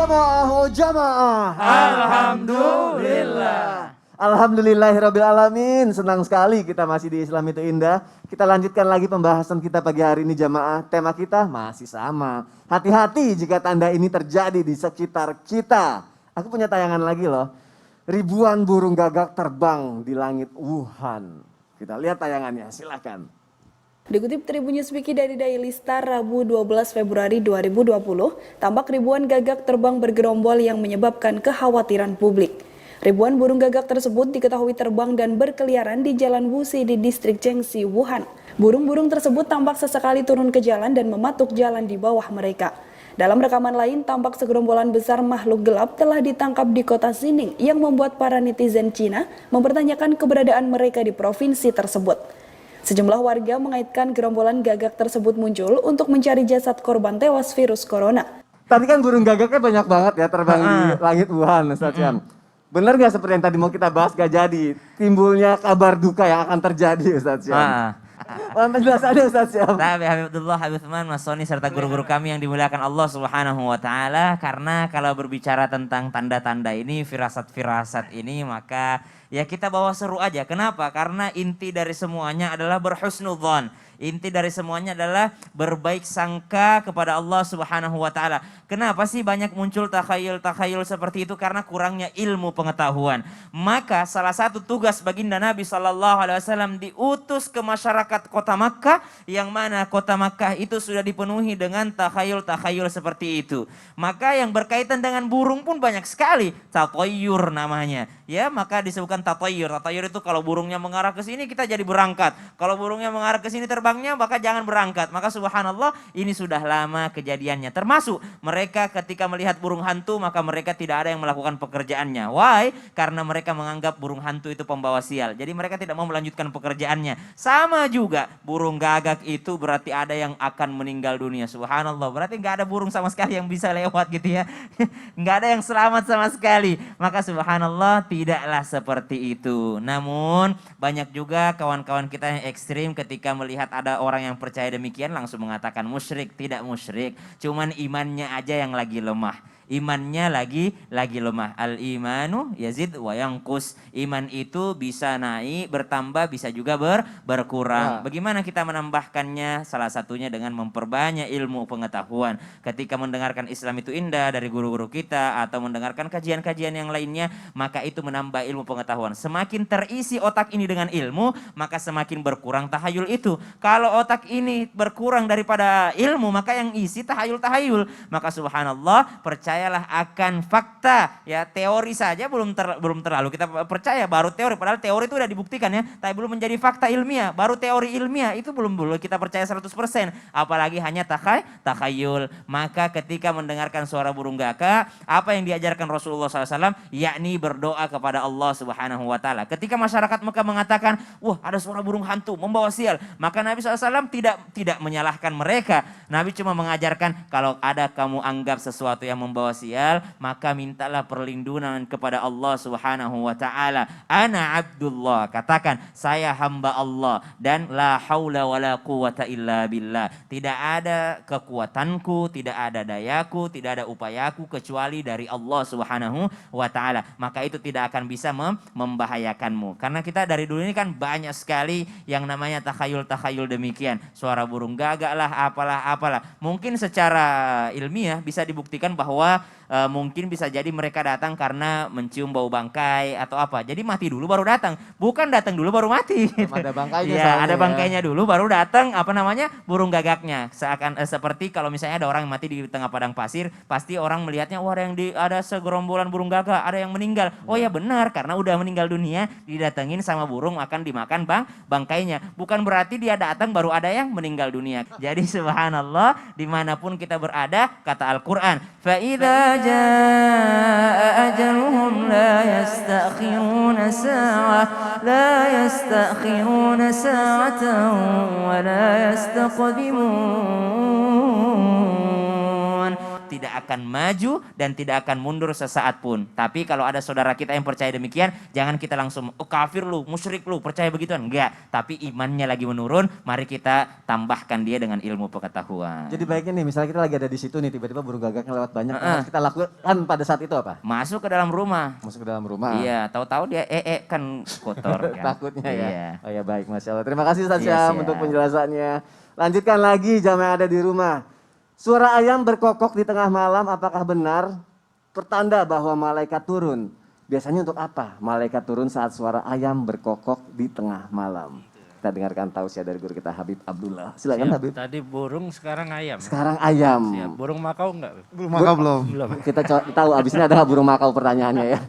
jamaah, oh jamaah. Alhamdulillah. Alhamdulillahirabbil alamin. Senang sekali kita masih di Islam itu Indah. Kita lanjutkan lagi pembahasan kita pagi hari ini jamaah. Tema kita masih sama. Hati-hati jika tanda ini terjadi di sekitar kita. Aku punya tayangan lagi loh. Ribuan burung gagak terbang di langit Wuhan. Kita lihat tayangannya, silakan. Dikutip Tribun Newswiki dari Daily Star Rabu 12 Februari 2020, tampak ribuan gagak terbang bergerombol yang menyebabkan kekhawatiran publik. Ribuan burung gagak tersebut diketahui terbang dan berkeliaran di Jalan Wuxi di distrik Jiangxi, Wuhan. Burung-burung tersebut tampak sesekali turun ke jalan dan mematuk jalan di bawah mereka. Dalam rekaman lain, tampak segerombolan besar makhluk gelap telah ditangkap di kota Xining yang membuat para netizen Cina mempertanyakan keberadaan mereka di provinsi tersebut. Sejumlah warga mengaitkan gerombolan gagak tersebut muncul untuk mencari jasad korban tewas virus corona. Tadi kan burung gagaknya banyak banget ya terbang di langit Wuhan, Ustaz Syam. Benar gak seperti yang tadi mau kita bahas gak jadi? Timbulnya kabar duka yang akan terjadi Ustaz Syam. Penjelasannya Ustaz Syam. Tapi Habibullah, Habib Utsman, Mas Soni serta guru-guru kami yang dimuliakan Allah Subhanahu wa taala, karena kalau berbicara tentang tanda-tanda ini, firasat-firasat ini, maka ya kita bawa seru aja. Kenapa? Karena inti dari semuanya adalah berhusnudzon. Inti dari semuanya adalah berbaik sangka kepada Allah Subhanahu wa taala. Kenapa sih banyak muncul takhayul-takhayul seperti itu? Karena kurangnya ilmu pengetahuan. Maka salah satu tugas baginda Nabi SAW diutus ke masyarakat kota Makkah, yang mana kota Makkah itu sudah dipenuhi dengan takhayul-takhayul seperti itu. Maka yang berkaitan dengan burung pun banyak sekali. Tatayyur namanya. Ya, maka disebutkan tatayyur. Tatayyur itu kalau burungnya mengarah ke sini kita jadi berangkat. Kalau burungnya mengarah ke sini terbangnya maka jangan berangkat. Maka subhanallah ini sudah lama kejadiannya. Termasuk mereka ketika melihat burung hantu maka mereka tidak ada yang melakukan pekerjaannya. Why? Karena mereka menganggap burung hantu itu pembawa sial. Jadi mereka tidak mau melanjutkan pekerjaannya. Sama juga burung gagak itu berarti ada yang akan meninggal dunia. Subhanallah. Berarti nggak ada burung sama sekali yang bisa lewat gitu ya. Nggak ada yang selamat sama sekali. Maka subhanallah tidaklah seperti itu. Namun banyak juga kawan-kawan kita yang ekstrim ketika melihat ada orang yang percaya demikian langsung mengatakan musyrik. Tidak musyrik, cuman imannya aja yang lagi lemah. Imannya lagi lemah. Al-imanu yazid wa yanqus. Iman itu bisa naik, bertambah, bisa juga berkurang. Bagaimana kita menambahkannya? Salah satunya dengan memperbanyak ilmu pengetahuan. Ketika mendengarkan Islam itu indah dari guru-guru kita atau mendengarkan kajian-kajian yang lainnya, maka itu menambah ilmu pengetahuan. Semakin terisi otak ini dengan ilmu, maka semakin berkurang tahayul itu. Kalau otak ini berkurang daripada ilmu, maka yang isi tahayul-tahayul. Maka subhanallah, percayalah akan fakta. Ya, teori saja belum terlalu kita percaya, baru teori. Padahal teori itu udah dibuktikan ya, tapi belum menjadi fakta ilmiah. Baru teori ilmiah itu belum kita percaya 100%. Apalagi hanya takhayul. Maka ketika mendengarkan suara burung gagak, apa yang diajarkan Rasulullah SAW, yakni berdoa kepada Allah Subhanahu wa taala. Ketika masyarakat Mekah mengatakan, wah ada suara burung hantu membawa sial, maka Nabi SAW tidak menyalahkan mereka. Nabi cuma mengajarkan, kalau ada kamu anggap sesuatu yang membawa sial, maka mintalah perlindungan kepada Allah Subhanahu wa taala. Ana Abdullah, katakan saya hamba Allah dan la haula wala quwata illa billah. Tidak ada kekuatanku, tidak ada dayaku, tidak ada upayaku kecuali dari Allah Subhanahu wa taala. Maka itu tidak akan bisa membahayakanmu. Karena kita dari dulu ini kan banyak sekali yang namanya takhayul demikian. Suara burung gagak lah, apalah. Mungkin secara ilmiah bisa dibuktikan bahwa mungkin bisa jadi mereka datang karena mencium bau bangkai atau apa. Jadi mati dulu baru datang. Bukan datang dulu baru mati. Ada bangkainya. Ya, ada bangkainya dulu baru datang burung gagaknya. Seperti kalau misalnya ada orang yang mati di tengah padang pasir, pasti orang melihatnya wah ada segerombolan burung gagak, ada yang meninggal. Oh ya benar, karena udah meninggal dunia didatengin sama burung akan dimakan bangkainya. Bukan berarti dia datang baru ada yang meninggal dunia. Jadi subhanallah, dimanapun kita berada, kata Al-Quran, فَإِذَا جَاءَ أَجَلُهُمْ لَا يَسْتَأْخِرُونَ سَاعَةً وَلَا يَسْتَقْدِمُونَ. tidak akan maju dan tidak akan mundur sesaat pun. Tapi kalau ada saudara kita yang percaya demikian, jangan kita langsung, oh kafir lu, musyrik lu, percaya begituan. Enggak, tapi imannya lagi menurun, mari kita tambahkan dia dengan ilmu pengetahuan. Jadi baiknya nih, misalnya kita lagi ada di situ nih, tiba-tiba burung gagaknya lewat banyak, yang harus kita lakukan pada saat itu apa? Masuk ke dalam rumah. Masuk ke dalam rumah. Iya, tahu-tahu dia kan kotor kan. Takutnya ya. Iya. Oh ya baik, Masya Allah. Terima kasih Ustaz Iya, Syam siap. untuk penjelasannya. Lanjutkan lagi jamaah yang ada di rumah. Suara ayam berkokok di tengah malam apakah benar? Pertanda bahwa malaikat turun. Biasanya untuk apa? Malaikat turun saat suara ayam berkokok di tengah malam. Kita dengarkan tausiah dari guru kita Habib Abdullah. Silakan Siap. Habib. Tadi burung, sekarang ayam. Sekarang ayam. Siap. Burung makau enggak? Belum makan belum. Belum. Kita tahu abis ini ada burung makau pertanyaannya ya.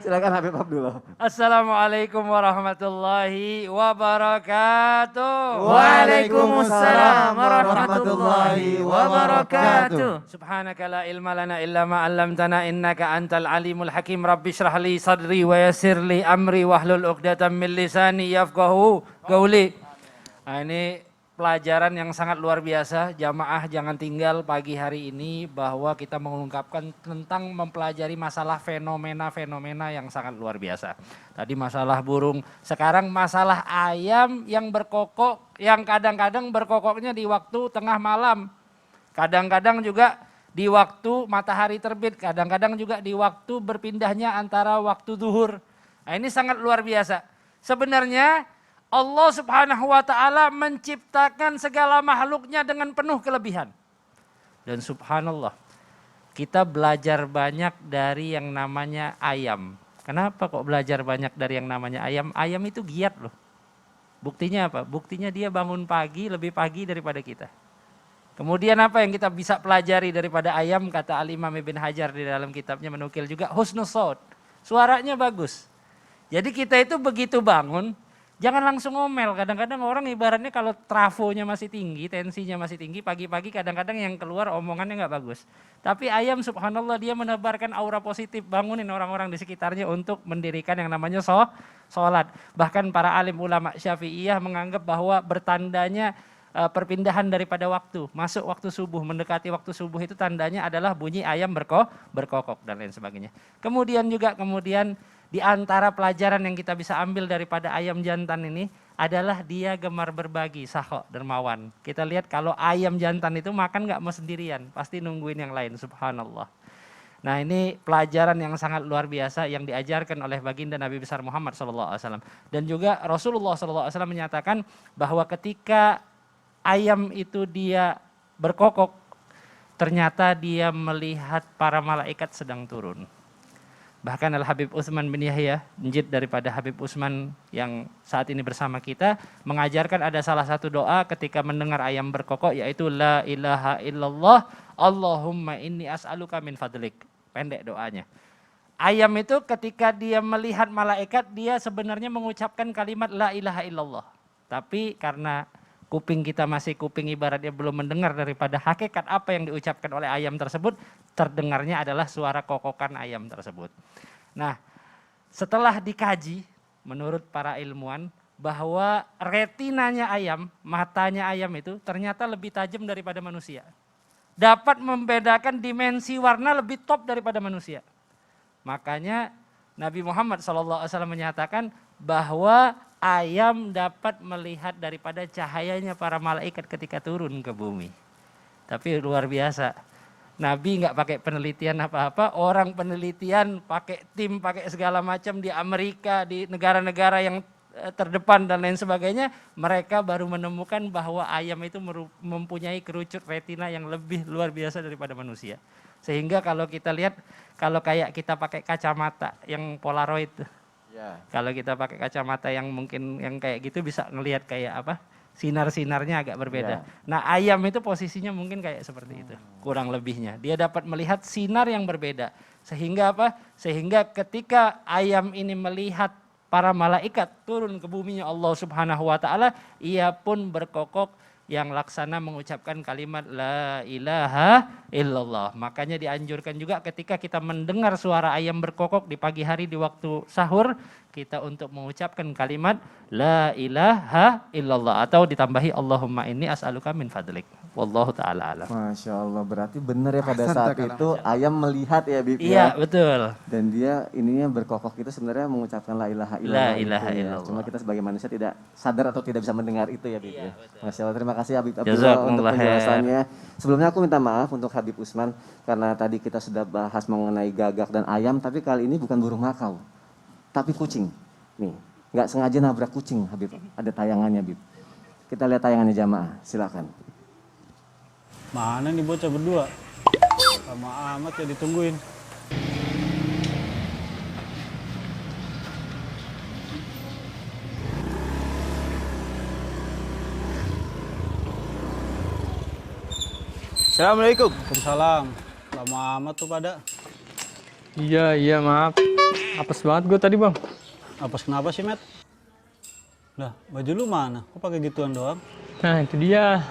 Silakan Habib Abdullah. Assalamualaikum warahmatullahi wabarakatuh. Waalaikumsalam warahmatullahi wabarakatuh. Subhanaka la ilma lana illa ma 'allamtana innaka antal alimul hakim. Rabbi shrah li sadri wa yassir li amri wahlul 'uqdatam min lisani yafqahu qawli. Nah, ini pelajaran yang sangat luar biasa. Jamaah jangan tinggal pagi hari ini bahwa kita mengungkapkan tentang mempelajari masalah fenomena-fenomena yang sangat luar biasa. Tadi masalah burung, sekarang masalah ayam yang berkokok, yang kadang-kadang berkokoknya di waktu tengah malam. Kadang-kadang juga di waktu matahari terbit, kadang-kadang juga di waktu berpindahnya antara waktu zuhur. Nah, ini sangat luar biasa. Sebenarnya Allah Subhanahu wa taala menciptakan segala makhluknya dengan penuh kelebihan. Dan subhanallah, kita belajar banyak dari yang namanya ayam. Kenapa kok belajar banyak dari yang namanya ayam? Ayam itu giat loh. Buktinya apa? Buktinya dia bangun pagi lebih pagi daripada kita. Kemudian apa yang kita bisa pelajari daripada ayam? Kata Al-Imam Ibn Hajar di dalam kitabnya menukil juga, husnus saut. Suaranya bagus. Jadi kita itu begitu bangun, jangan langsung ngomel. Kadang-kadang orang ibaratnya kalau trafonya masih tinggi, tensinya masih tinggi, pagi-pagi kadang-kadang yang keluar omongannya nggak bagus. Tapi ayam subhanallah dia menebarkan aura positif, bangunin orang-orang di sekitarnya untuk mendirikan yang namanya sholat. Bahkan para alim ulama Syafi'iyah menganggap bahwa bertandanya perpindahan daripada waktu, masuk waktu subuh, mendekati waktu subuh itu tandanya adalah bunyi ayam berkokok dan lain sebagainya. Kemudian di antara pelajaran yang kita bisa ambil daripada ayam jantan ini adalah dia gemar berbagi, sakho, dermawan. Kita lihat kalau ayam jantan itu makan nggak mau sendirian, pasti nungguin yang lain, subhanallah. Nah, ini pelajaran yang sangat luar biasa yang diajarkan oleh baginda Nabi besar Muhammad SAW. Dan juga Rasulullah SAW menyatakan bahwa ketika ayam itu dia berkokok, ternyata dia melihat para malaikat sedang turun. Bahkan Al-Habib Utsman bin Yahya, njid daripada Habib Utsman yang saat ini bersama kita, mengajarkan ada salah satu doa ketika mendengar ayam berkokok, yaitu La ilaha illallah, Allahumma inni as'aluka min fadlik. Pendek doanya. Ayam itu ketika dia melihat malaikat, dia sebenarnya mengucapkan kalimat La ilaha illallah. Tapi karena kuping kita masih kuping ibaratnya belum mendengar daripada hakikat apa yang diucapkan oleh ayam tersebut, terdengarnya adalah suara kokokan ayam tersebut. Nah, setelah dikaji menurut para ilmuwan bahwa retinanya ayam, matanya ayam itu ternyata lebih tajam daripada manusia. Dapat membedakan dimensi warna lebih top daripada manusia. Makanya Nabi Muhammad SAW menyatakan bahwa ayam dapat melihat daripada cahayanya para malaikat ketika turun ke bumi. Tapi luar biasa. Nabi nggak pakai penelitian apa-apa, orang penelitian pakai tim, pakai segala macam di Amerika, di negara-negara yang terdepan dan lain sebagainya, mereka baru menemukan bahwa ayam itu mempunyai kerucut retina yang lebih luar biasa daripada manusia. Sehingga kalau kita lihat, kalau kayak kita pakai kacamata yang Polaroid, kalau kita pakai kacamata yang mungkin yang kayak gitu bisa ngelihat kayak apa? Sinar-sinarnya agak berbeda. Nah, ayam itu posisinya mungkin kayak seperti itu, kurang lebihnya. Dia dapat melihat sinar yang berbeda. Sehingga apa? Sehingga ketika ayam ini melihat para malaikat turun ke buminya Allah Subhanahu wa taala, ia pun berkokok yang laksana mengucapkan kalimat La ilaha illallah. Makanya dianjurkan juga ketika kita mendengar suara ayam berkokok di pagi hari di waktu sahur, kita untuk mengucapkan kalimat la ilaha illallah atau ditambahi Allahumma inni as'aluka min fadlik. Wallahu taala alam. Masya Allah, berarti benar ya pada Ahsan, saat Kak. itu ayam melihat ya Bib Iya, ya. betul. Dan dia ininya berkokok itu sebenarnya mengucapkan la ilaha illallah. La itu ilaha ya. illallah. Cuma kita sebagai manusia tidak sadar atau tidak bisa mendengar itu ya Bib ya. Masya Allah, terima kasih Habib Abdullah untuk Jazakumullah khair. penjelasannya. Sebelumnya aku minta maaf untuk Habib Usman karena tadi kita sudah bahas mengenai gagak dan ayam, tapi kali ini bukan burung makau, tapi kucing. Nih, nggak sengaja nabrak kucing Habib. Ada tayangannya Bib. Kita lihat tayangannya jamaah, silakan. Mana nih bocah berdua? Lama amat ya ditungguin. Assalamualaikum. Waalaikumsalam. Lama amat tuh pada. Iya, maaf. Apes banget gue tadi, Bang. Apes kenapa sih, Met? Lah, baju lu mana? Kok pakai gituan doang? Nah, itu dia.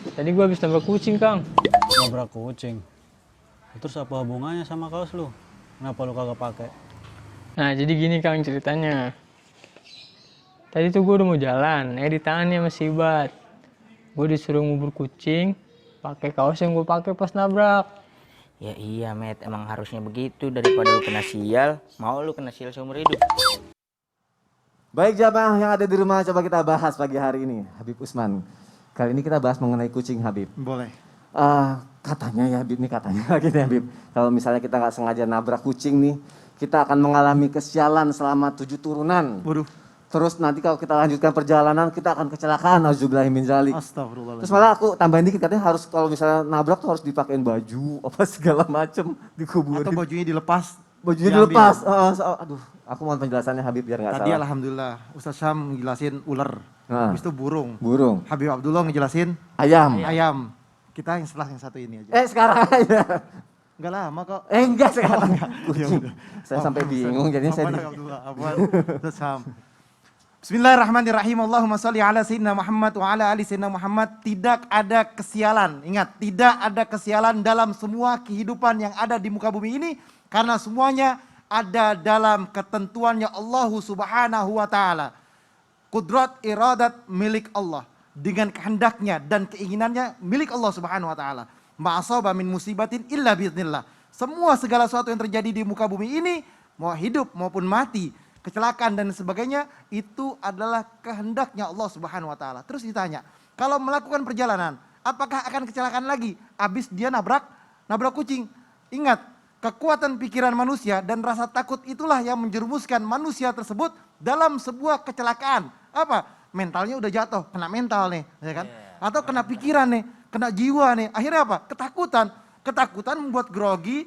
Tadi gue habis nabrak kucing, Kang. Nabrak kucing. Terus apa hubungannya sama kaos lu? Kenapa lu kagak pakai? Nah, jadi gini, Kang, ceritanya. Tadi tuh gue udah mau jalan, di tangannya masih Ibat. Gue disuruh ngubur kucing, pakai kaos yang gue pakai pas nabrak. Ya iya Met, emang harusnya begitu daripada lu kena sial, mau lu kena sial seumur hidup. Baik jamaah yang ada di rumah, coba kita bahas pagi hari ini. Habib Usman, kali ini kita bahas mengenai kucing Habib. Boleh. Katanya ya Habib, nih katanya lagi nih Habib. Kalau misalnya kita nggak sengaja nabrak kucing nih, kita akan mengalami kesialan selama 7 turunan. Waduh. Terus nanti kalau kita lanjutkan perjalanan, kita akan kecelakaan, auzubillahi min dzalik. Astagfirullahaladzim. Terus malah aku tambahin dikit, katanya harus kalau misalnya nabrak tuh harus dipakein baju, apa segala macem, dikuburin. Atau bajunya dilepas. Bajunya diambil. dilepas. Aduh, aku mohon penjelasannya Habib biar nggak Tadi salah. alhamdulillah Ustaz Syam ngejelasin ular. Nah. Habis itu burung. Burung, Habib Abdullah ngejelasin ayam. ayam. Kita yang setelah yang satu ini aja. Sekarang aja. Enggak lama kok. Enggak sekarang. Ya Kucing. udah. Saya sampai bingung jadinya saya Habib Abdullah, Ustaz Syam. Bismillahirrahmanirrahim. Allahumma sholli ala sayyidina Muhammad wa ala ali sayyidina Muhammad. Tidak ada kesialan. Ingat, tidak ada kesialan dalam semua kehidupan yang ada di muka bumi ini karena semuanya ada dalam ketentuannya Allah Subhanahu wa taala. Kudrat iradat milik Allah, dengan kehendaknya dan keinginannya milik Allah Subhanahu wa taala. Ma'asaba min musibatin illa biiznillah. Semua segala sesuatu yang terjadi di muka bumi ini, mau hidup maupun mati, kecelakaan dan sebagainya, itu adalah kehendaknya Allah Subhanahu wa taala. Terus ditanya, kalau melakukan perjalanan, apakah akan kecelakaan lagi habis dia nabrak kucing? Ingat, kekuatan pikiran manusia dan rasa takut itulah yang menjerumuskan manusia tersebut dalam sebuah kecelakaan. Apa? Mentalnya udah jatuh, kena mental nih, ya kan? Atau kena pikiran nih, kena jiwa nih. Akhirnya apa? Ketakutan. Ketakutan membuat grogi,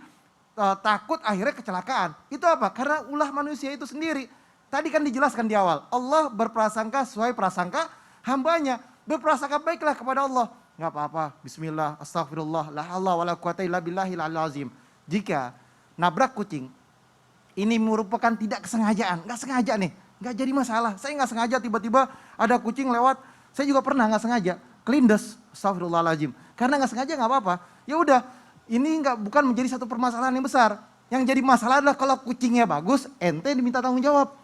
takut akhirnya kecelakaan. Itu apa? Karena ulah manusia itu sendiri. Tadi kan dijelaskan di awal, Allah berprasangka sesuai prasangka hambanya. Berprasangka baiklah kepada Allah. Nggak apa-apa, bismillah, astagfirullah, la haula wala quwata illa billahil aliyil azim. Jika nabrak kucing, ini merupakan tidak kesengajaan, nggak sengaja nih, nggak jadi masalah. Saya nggak sengaja tiba-tiba ada kucing lewat, saya juga pernah nggak sengaja, kelindes, astagfirullahaladzim. Karena nggak sengaja nggak apa-apa, ya udah. Ini bukan menjadi satu permasalahan yang besar. Yang jadi masalah adalah kalau kucingnya bagus, ente diminta tanggung jawab.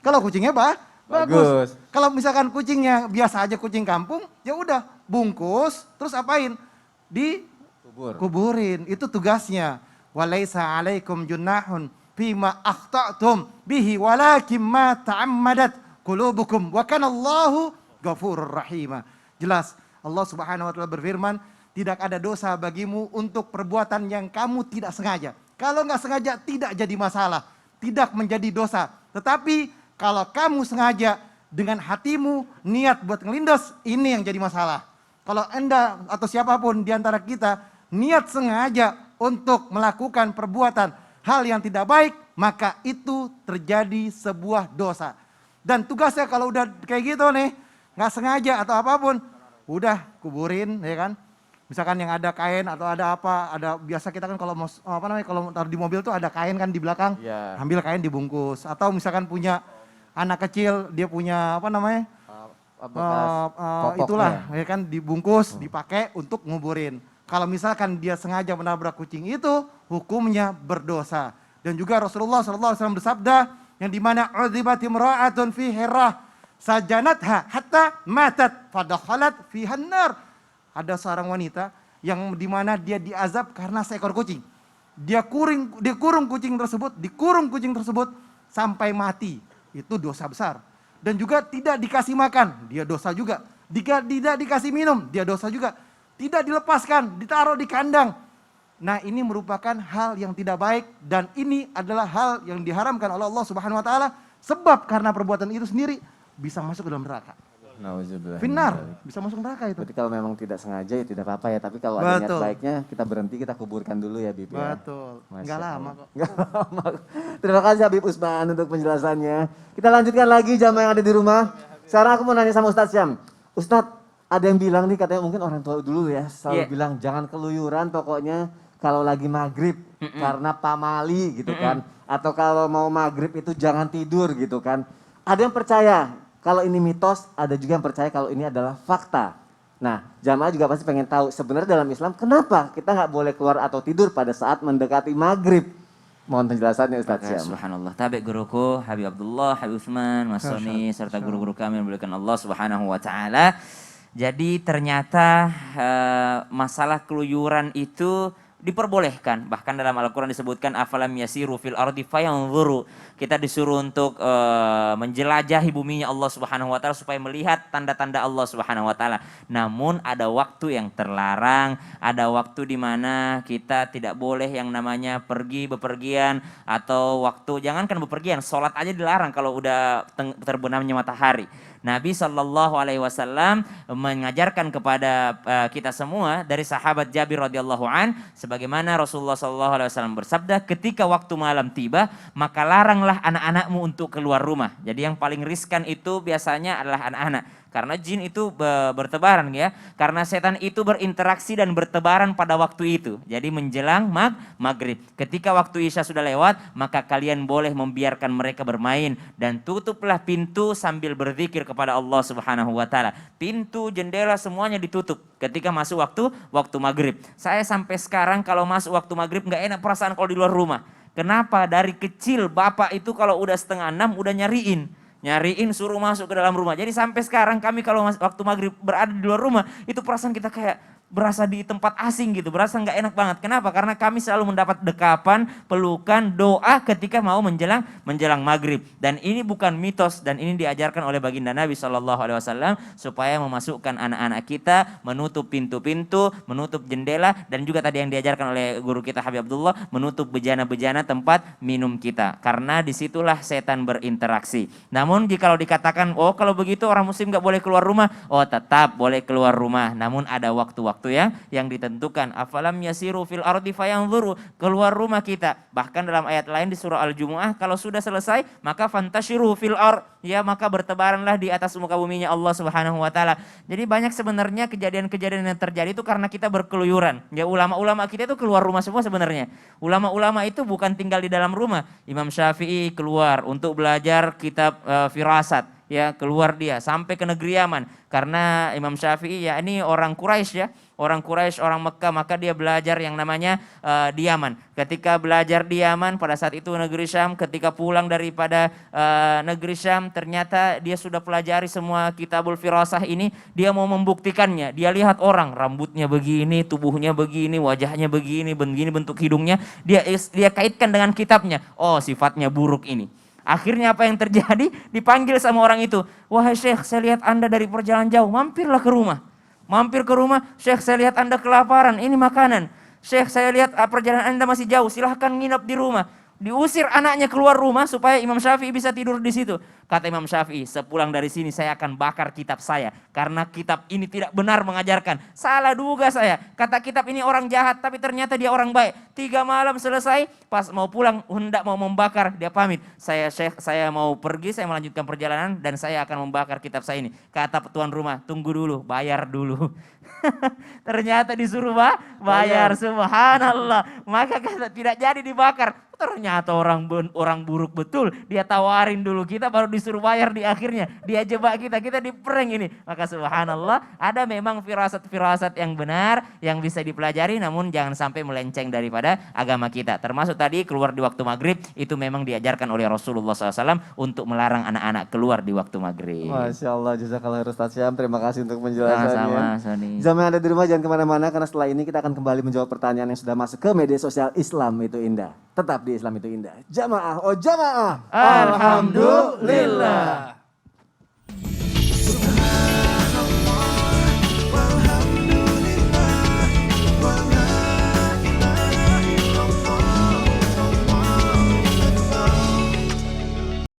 Kalau kucingnya bagus. Kalau misalkan kucingnya biasa aja kucing kampung, ya udah bungkus, terus apain? Kuburin. Itu tugasnya. Walaisa alaikum junahun fima akhta'tum bihi walakin ma ta'ammadat qulubukum wa kana Allahu ghafurur rahim. Jelas Allah Subhanahu wa taala berfirman, tidak ada dosa bagimu untuk perbuatan yang kamu tidak sengaja. Kalau nggak sengaja tidak jadi masalah, tidak menjadi dosa. Tetapi kalau kamu sengaja dengan hatimu niat buat ngelindas, ini yang jadi masalah. Kalau Anda atau siapapun di antara kita niat sengaja untuk melakukan perbuatan hal yang tidak baik, maka itu terjadi sebuah dosa. Dan tugasnya kalau udah kayak gitu nih, nggak sengaja atau apapun, udah kuburin, ya kan? Misalkan yang ada kain atau ada apa, ada biasa kita kan kalau mau kalau taruh di mobil tuh ada kain kan di belakang, ambil kain dibungkus. Atau misalkan punya anak kecil, dia punya itulah, ya kan dibungkus, dipakai untuk nguburin. Kalau misalkan dia sengaja menabrak kucing itu, hukumnya berdosa. Dan juga Rasulullah SAW bersabda, yang dimana udzibat imra'atun fi Hirah sajanatha hatta matat fadakhalat fihan nar. Ada seorang wanita yang dimana dia diazab karena seekor kucing. Dia kurung kucing tersebut sampai mati. Itu dosa besar. Dan juga tidak dikasih makan, dia dosa juga. Tidak dikasih minum, dia dosa juga. Tidak dilepaskan, ditaruh di kandang. Nah, ini merupakan hal yang tidak baik dan ini adalah hal yang diharamkan oleh Allah Subhanahu wa taala sebab karena perbuatan itu sendiri bisa masuk ke dalam neraka. Nauzubillah. Finnar, bisa masuk neraka itu. Berarti kalau memang tidak sengaja ya tidak apa-apa ya, tapi kalau ada niat Betul. baiknya kita berhenti, kita kuburkan dulu ya Bib ya. Betul. Masya Enggak lama Allah. kok. Nggak lama. Terima kasih Habib Usman untuk penjelasannya. Kita lanjutkan lagi jamaah yang ada di rumah. Sekarang aku mau nanya sama Ustadz Syam. Ustadz, ada yang bilang nih katanya mungkin orang tua dulu ya selalu bilang jangan keluyuran pokoknya kalau lagi maghrib karena pamali gitu kan. Atau kalau mau maghrib itu jangan tidur gitu kan. Ada yang percaya kalau ini mitos, ada juga yang percaya kalau ini adalah fakta. Nah, jamaah juga pasti pengen tahu sebenarnya dalam Islam kenapa kita nggak boleh keluar atau tidur pada saat mendekati maghrib. Mohon penjelasannya Ustaz Maka, Syam. subhanallah. Tabe guruku Habib Abdullah, Habib Utsman, Mas Soni serta guru-guru kami yang dimuliakan Allah Subhanahu wa taala. Jadi ternyata masalah keluyuran itu diperbolehkan. Bahkan dalam Al-Quran disebutkan afalam yasiru fil ardi fayanzuru. Kita disuruh untuk menjelajahi buminya Allah Subhanahu wa taala supaya melihat tanda-tanda Allah Subhanahu wa taala. Namun ada waktu yang terlarang, ada waktu di mana kita tidak boleh yang namanya bepergian atau waktu jangankan bepergian, sholat aja dilarang kalau udah terbenamnya matahari. Nabi Shallallahu Alaihi Wasallam mengajarkan kepada kita semua dari sahabat Jabir radhiyallahu an, sebagaimana Rasulullah Shallallahu Alaihi Wasallam bersabda, ketika waktu malam tiba maka laranglah anak-anakmu untuk keluar rumah. Jadi yang paling riskan itu biasanya adalah anak-anak. Karena jin itu bertebaran ya. Karena setan itu berinteraksi dan bertebaran pada waktu itu. Jadi menjelang maghrib. Ketika waktu isya sudah lewat, maka kalian boleh membiarkan mereka bermain. Dan tutuplah pintu sambil berzikir kepada Allah Subhanahu wa taala. Pintu, jendela semuanya ditutup ketika masuk waktu maghrib. Saya sampai sekarang kalau masuk waktu maghrib nggak enak perasaan kalau di luar rumah. Kenapa? Dari kecil bapak itu kalau udah 5:30 udah nyariin suruh masuk ke dalam rumah. Jadi sampai sekarang kami kalau waktu maghrib berada di luar rumah, itu perasaan kita kayak berasa di tempat asing gitu, berasa nggak enak banget. Kenapa? Karena kami selalu mendapat dekapan, pelukan, doa ketika mau menjelang maghrib. Dan ini bukan mitos dan ini diajarkan oleh baginda Nabi SAW supaya memasukkan anak-anak kita, menutup pintu-pintu, menutup jendela, dan juga tadi yang diajarkan oleh guru kita Habib Abdullah, menutup bejana-bejana tempat minum kita. Karena disitulah setan berinteraksi. Namun jika dikatakan, oh kalau begitu orang muslim nggak boleh keluar rumah, oh tetap boleh keluar rumah. Namun ada waktu-waktu yang ditentukan. Afalam yasiru fil ardi fayanzuru, keluar rumah kita. Bahkan dalam ayat lain di surah Al-Jumu'ah, kalau sudah selesai maka fantashiru fil ard, ya maka bertebaranlah di atas muka buminya Allah Subhanahu wa taala. Jadi banyak sebenarnya kejadian-kejadian yang terjadi itu karena kita berkeluyuran. Ya ulama-ulama kita itu keluar rumah semua sebenarnya. Ulama-ulama itu bukan tinggal di dalam rumah. Imam Syafi'i keluar untuk belajar kitab firasat. Ya keluar dia sampai ke negeri Yaman karena Imam Syafi'i ya ini orang Quraisy ya, orang Quraisy, orang Mekah, maka dia belajar yang namanya di Yaman. Ketika belajar di Yaman pada saat itu negeri Syam, ketika pulang daripada negeri Syam ternyata dia sudah pelajari semua kitabul firasah ini, dia mau membuktikannya. Dia lihat orang rambutnya begini, tubuhnya begini, wajahnya begini bentuk hidungnya, dia kaitkan dengan kitabnya. Oh, sifatnya buruk ini. Akhirnya apa yang terjadi? Dipanggil sama orang itu. Wahai Syekh, saya lihat Anda dari perjalanan jauh, mampirlah ke rumah. Mampir ke rumah, Syekh saya lihat Anda kelaparan, ini makanan. Syekh saya lihat perjalanan Anda masih jauh, silahkan nginap di rumah. Diusir anaknya keluar rumah supaya Imam Syafi'i bisa tidur di situ. Kata Imam Syafi'i, sepulang dari sini saya akan bakar kitab saya. Karena kitab ini tidak benar mengajarkan. Salah duga saya. Kata kitab ini orang jahat tapi ternyata dia orang baik. 3 malam selesai, pas mau pulang hendak mau membakar, dia pamit. Syekh, saya mau pergi, saya melanjutkan perjalanan dan saya akan membakar kitab saya ini. Kata tuan rumah, tunggu dulu, bayar dulu. Ternyata disuruh bayar, subhanallah. Maka kata tidak jadi dibakar. Ternyata orang buruk betul. Dia tawarin dulu kita baru disuruh bayar di akhirnya. Dia jebak kita di-prank ini. Maka subhanallah ada memang firasat-firasat yang benar yang bisa dipelajari namun jangan sampai melenceng daripada agama kita. Termasuk tadi keluar di waktu maghrib itu memang diajarkan oleh Rasulullah SAW untuk melarang anak-anak keluar di waktu maghrib. Masya Allah, jazakallah Ustaz Syam. Terima kasih untuk penjelasannya. Sama-sama, Sony. Jamaah yang ada di rumah jangan kemana-mana karena setelah ini kita akan kembali menjawab pertanyaan yang sudah masuk ke media sosial Islam itu indah. Tetap di Islam itu indah. Jamaah, oh jamaah. Alhamdulillah.